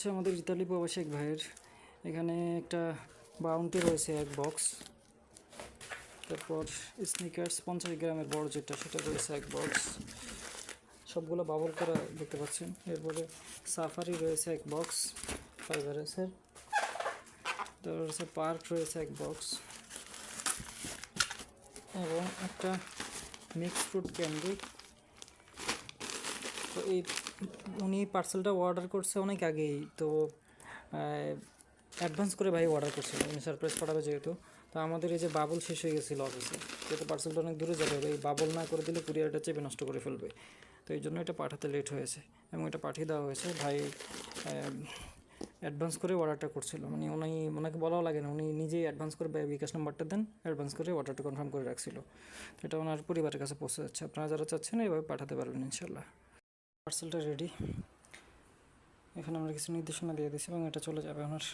হচ্ছে আমাদের ইতালি প্রবাসী এক ভাইয়ের। এখানে একটা বাউন্টি রয়েছে এক বক্স, তারপর স্নিকার্স 50 গ্রামের বড় যেটা সেটা রয়েছে এক বক্স, সবগুলো বাবল করা দেখতে পাচ্ছেন। এরপরে সাফারি রয়েছে এক বক্স ফাইবারেসের, তারপর হচ্ছে পার্ক রয়েছে এক বক্স এবং একটা মিক্স ফ্রুট ক্যান্ডি। তো এই উনি পার্সেলটা অর্ডার করছে অনেক আগেই, তো অ্যাডভান্স করে ভাই অর্ডার করছিল, উনি সারপ্রাইজ পাঠাবে যেহেতু। তো আমাদের এই যে বাবল শেষ হয়ে গেছিলো অফিসে, যেহেতু পার্সেলটা অনেক দূরে যাবে, এই বাবল না করে দিলে কুরিয়ারটা চেপে নষ্ট করে ফেলবে। তো এই জন্য এটা পাঠাতে লেট হয়েছে এবং এটা পাঠিয়ে দেওয়া হয়েছে। ভাই অ্যাডভান্স করে অর্ডারটা করছিল, মানে ওনাকে বলাও লাগে না, উনি নিজেই অ্যাডভান্স করে বিকাশ নাম্বারটা দেন, অ্যাডভান্স করে অর্ডারটা কনফার্ম করে রাখছিল। এটা ওনার পরিবারের কাছে পৌঁছে যাচ্ছে। আপনারা যারা চাচ্ছেন এইভাবে পাঠাতে পারবেন ইনশাল্লাহ। পার্সেলটা রেডি, এখানে আমরা কিছু নির্দেশনা দিয়ে দিচ্ছি এবং এটা চলে যাবে ওনার